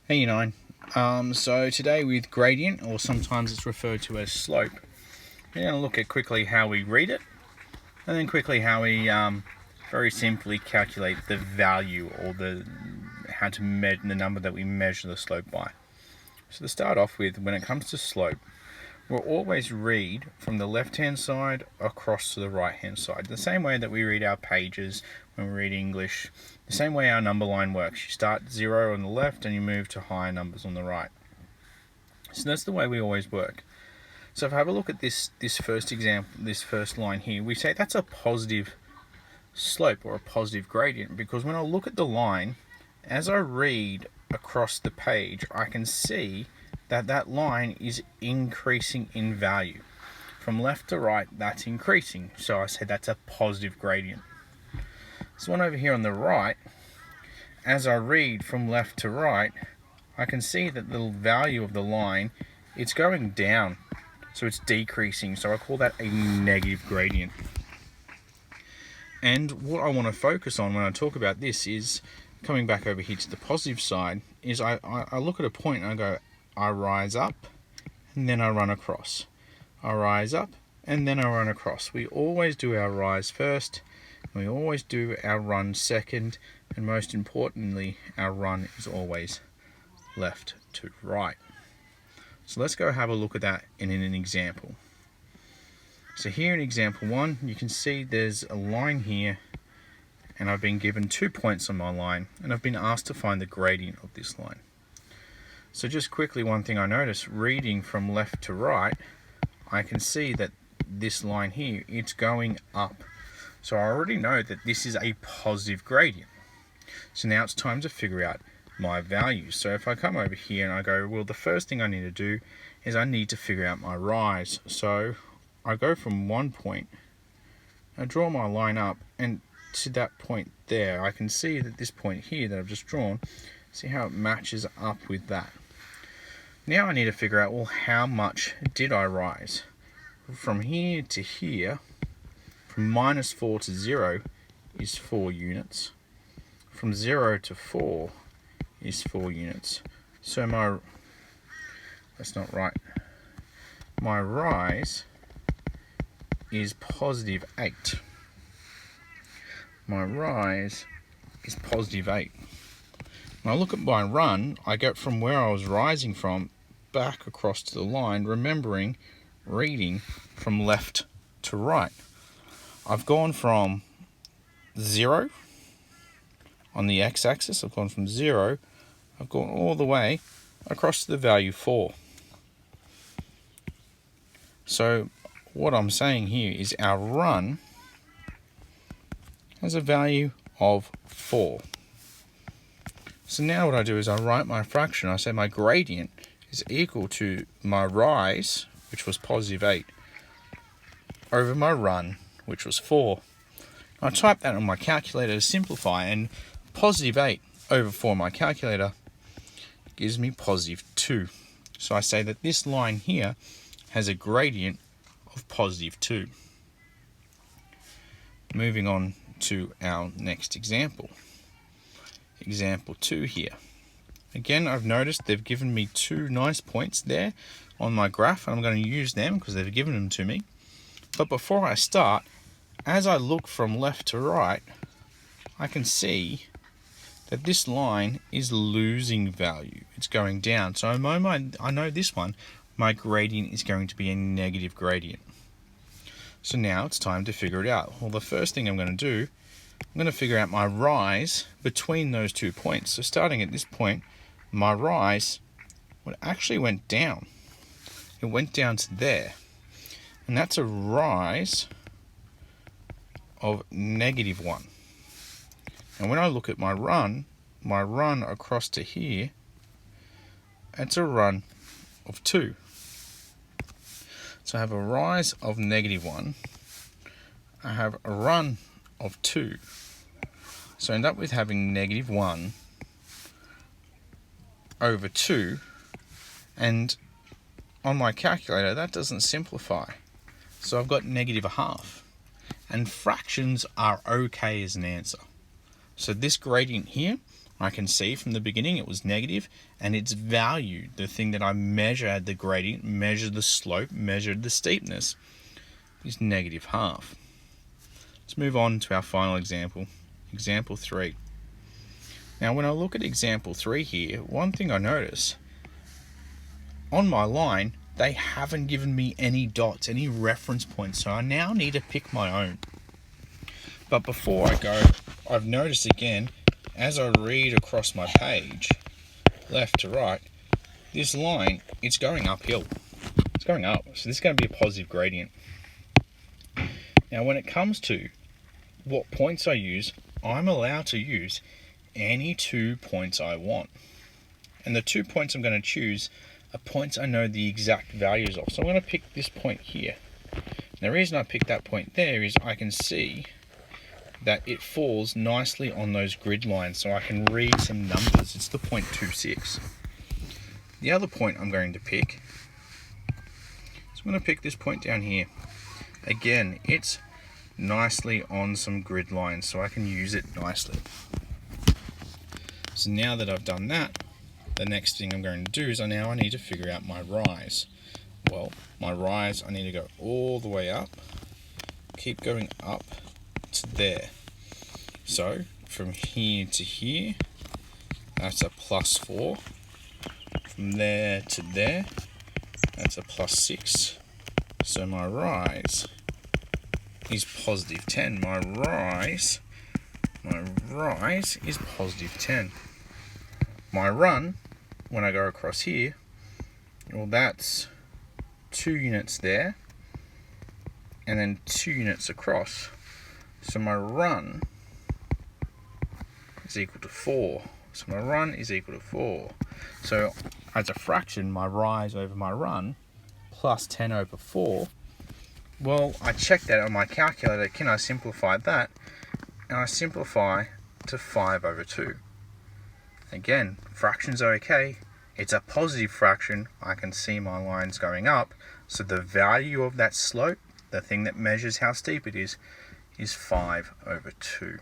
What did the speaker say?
Hey Nine. So today with gradient, or sometimes it's referred to as slope, we're going to look at quickly how we read it, and then quickly how we very simply calculate the value or how to measure the number that we measure the slope by. So to start off with, when it comes to slope, we'll always read from the left-hand side across to the right-hand side. The same way that we read our pages when we read English, the same way our number line works. You start 0 on the left and you move to higher numbers on the right. So that's the way we always work. So if I have a look at this first example, this first line here, we say that's a positive slope or a positive gradient, because when I look at the line, as I read across the page, I can see that line is increasing in value. From left to right, that's increasing. So I said that's a positive gradient. This one over here on the right, as I read from left to right, I can see that the value of the line, it's going down. So it's decreasing. So I call that a negative gradient. And what I want to focus on when I talk about this is, coming back over here to the positive side, is I look at a point and I go, I rise up and then I run across. I rise up and then I run across. We always do our rise first, and we always do our run second, and most importantly, our run is always left to right. So let's go have a look at that in an example. So here in example 1, you can see there's a line here, and I've been given 2 points on my line, and I've been asked to find the gradient of this line. So just quickly, one thing I noticed, reading from left to right, I can see that this line here, it's going up. So I already know that this is a positive gradient. So now it's time to figure out my values. So if I come over here and I go, well, the first thing I need to do is I need to figure out my rise. So I go from one point, I draw my line up, and to that point there, I can see that this point here that I've just drawn, see how it matches up with that. Now I need to figure out, well, how much did I rise? From here to here, from -4 to 0 is 4 units. From 0 to 4 is 4 units. So that's not right. My rise is +8. My rise is +8. When I look at my run, I get from where I was rising from back across to the line, remembering reading from left to right. I've gone from 0 on the x-axis, I've gone from 0, I've gone all the way across to the value 4. So what I'm saying here is our run has a value of 4. So now what I do is I write my fraction. I say my gradient is equal to my rise, which was +8, over my run, which was 4. I type that on my calculator to simplify, and +8 over 4 on my calculator gives me +2. So I say that this line here has a gradient of +2. Moving on to our next example. Example 2 here. Again, I've noticed they've given me 2 nice points there on my graph, and I'm going to use them because they've given them to me. But before I start, as I look from left to right, I can see that this line is losing value. It's going down. So I know this one, my gradient is going to be a negative gradient. So now it's time to figure it out. Well, the first thing I'm going to do, I'm going to figure out my rise between those 2 points. So starting at this point, my rise actually went down. It went down to there. And that's a rise of -1. And when I look at my run across to here, it's a run of 2. So I have a rise of -1. I have a run of 2. So I end up with having -1 over 2. And on my calculator, that doesn't simplify. So I've got -1/2. And fractions are okay as an answer. So this gradient here, I can see from the beginning it was negative, and its value, the thing that I measured the gradient, measured the slope, measured the steepness, is -0.5. Let's move on to our final example, example 3. Now when I look at example 3 here, one thing I notice, on my line, they haven't given me any dots, any reference points, so I now need to pick my own. But before I go, I've noticed again, as I read across my page, left to right, this line, it's going uphill. It's going up, so this is going to be a positive gradient. Now when it comes to what points I use, I'm allowed to use any 2 points I want. And the 2 points I'm going to choose are points I know the exact values of. So I'm going to pick this point here. Now the reason I picked that point there is I can see that it falls nicely on those grid lines, so I can read some numbers. It's the 0.26. The other point I'm going to pick, so I'm going to pick this point down here. Again, it's nicely on some grid lines, so I can use it nicely. So now that I've done that, the next thing I'm going to do is I need to figure out my rise. Well, my rise, I need to go all the way up, keep going up to there. So from here to here, that's a +4. From there to there, that's a +6. So my rise is +10. My rise is +10. My run, when I go across here, well, that's 2 units there, and then 2 units across. So my run is equal to 4. So my run is equal to 4. So as a fraction, my rise over my run plus 10 over 4. Well, I checked that on my calculator. Can I simplify that? And I simplify to 5 over 2. Again, fractions are okay. It's a positive fraction. I can see my lines going up. So the value of that slope, the thing that measures how steep it is 5 over 2.